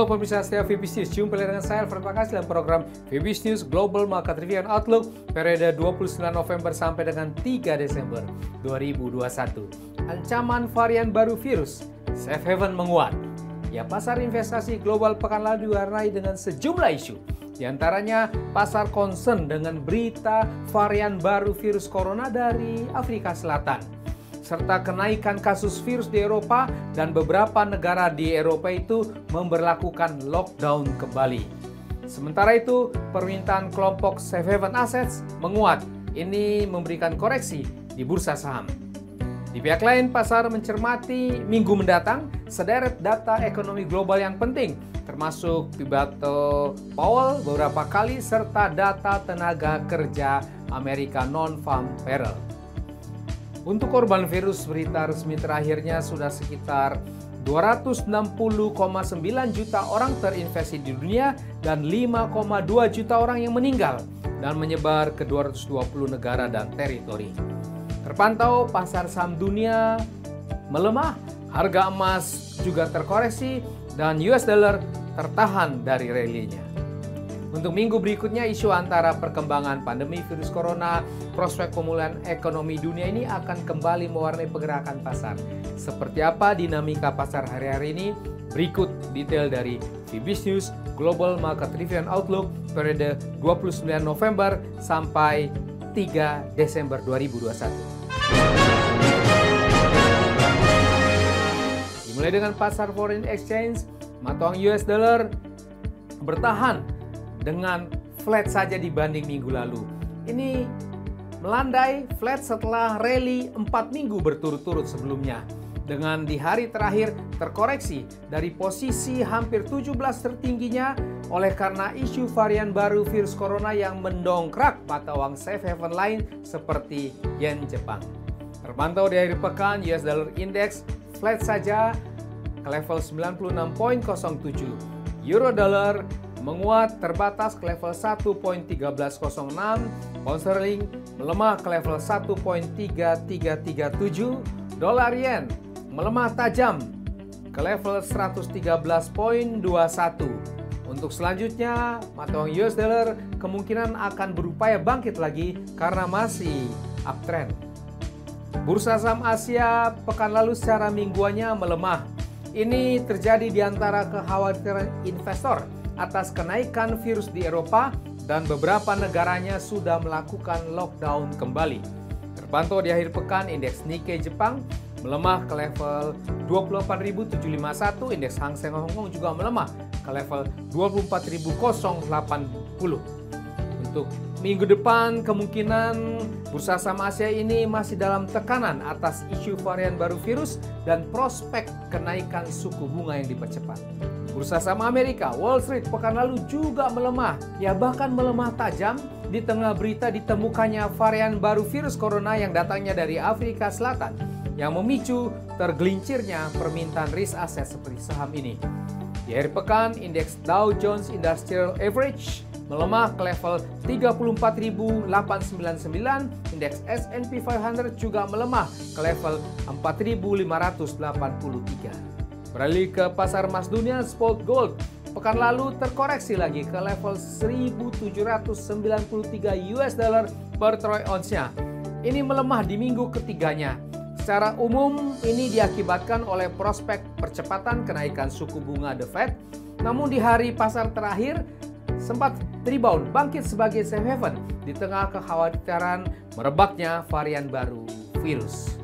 Halo pemirsa setia VBS News, jumpa dengan saya Alfred Pakasi dalam program VBS News Global Market Review and Outlook periode 29 November sampai dengan 3 Desember 2021. Ancaman varian baru virus, safe haven menguat. Ya, pasar investasi global pekan lalu diwarnai dengan sejumlah isu. Di antaranya pasar concern dengan berita varian baru virus corona dari Afrika Selatan, serta kenaikan kasus virus di Eropa dan beberapa negara di Eropa itu memberlakukan lockdown kembali. Sementara itu, permintaan kelompok safe haven assets menguat. Ini memberikan koreksi di bursa saham. Di pihak lain, pasar mencermati minggu mendatang sederet data ekonomi global yang penting, termasuk pidato Powell beberapa kali serta data tenaga kerja Amerika non-farm payroll. Untuk korban virus, berita resmi terakhirnya sudah sekitar 260,9 juta orang terinfeksi di dunia dan 5,2 juta orang yang meninggal dan menyebar ke 220 negara dan teritori. Terpantau pasar saham dunia melemah, harga emas juga terkoreksi dan US dollar tertahan dari rally-nya. Untuk minggu berikutnya, isu antara perkembangan pandemi virus corona, prospek pemulihan ekonomi dunia ini akan kembali mewarnai pergerakan pasar. Seperti apa dinamika pasar hari-hari ini? Berikut detail dari VBS News Global Market Review and Outlook periode 29 November sampai 3 Desember 2021. Dimulai dengan pasar foreign exchange, mata uang US dollar bertahan dengan flat saja dibanding minggu lalu. Ini melandai flat setelah rally 4 minggu berturut-turut sebelumnya. Dengan di hari terakhir terkoreksi dari posisi hampir 17 tertingginya oleh karena isu varian baru virus corona yang mendongkrak mata uang safe haven lain seperti yen Jepang. Terpantau di akhir pekan, US dollar index flat saja ke level 96.07. Euro dollar menguat terbatas ke level 1.1306, pound sterling melemah ke level 1.3337, dolar yen melemah tajam ke level 113.21. Untuk selanjutnya, mata uang US dollar kemungkinan akan berupaya bangkit lagi karena masih uptrend. Bursa saham Asia pekan lalu secara mingguannya melemah. Ini terjadi di antara kekhawatiran investor atas kenaikan virus di Eropa dan beberapa negaranya sudah melakukan lockdown kembali. Terpantau di akhir pekan, indeks Nikkei Jepang melemah ke level 24.751, indeks Hang Seng Hong Kong juga melemah ke level 24.080. Untuk minggu depan, kemungkinan bursa saham Asia ini masih dalam tekanan atas isu varian baru virus dan prospek kenaikan suku bunga yang dipercepat. Bursa saham Amerika, Wall Street pekan lalu juga melemah, ya bahkan melemah tajam di tengah berita ditemukannya varian baru virus corona yang datangnya dari Afrika Selatan yang memicu tergelincirnya permintaan risk aset seperti saham ini. Di akhir pekan, indeks Dow Jones Industrial Average melemah ke level 34.899, indeks S&P 500 juga melemah ke level 4.583. Beralih ke pasar emas dunia, spot gold pekan lalu terkoreksi lagi ke level 1.793 US dollar per troy ounce-nya. Ini melemah di minggu ketiganya. Secara umum ini diakibatkan oleh prospek percepatan kenaikan suku bunga The Fed. Namun di hari pasar terakhir sempat rebound bangkit sebagai safe haven di tengah kekhawatiran merebaknya varian baru virus.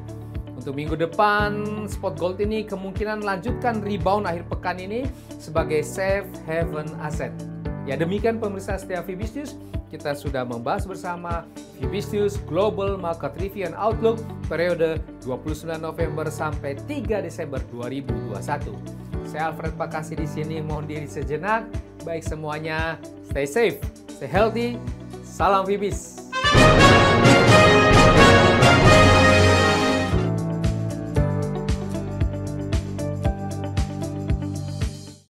Untuk minggu depan, spot gold ini kemungkinan melanjutkan rebound akhir pekan ini sebagai safe haven asset. Ya, demikian pemirsa setia VBS News. Kita sudah membahas bersama VBS News Global Market Review and Outlook periode 29 November sampai 3 Desember 2021. Saya Alfred Pakasi di sini, mohon diri sejenak. Baik semuanya, stay safe, stay healthy. Salam VBS.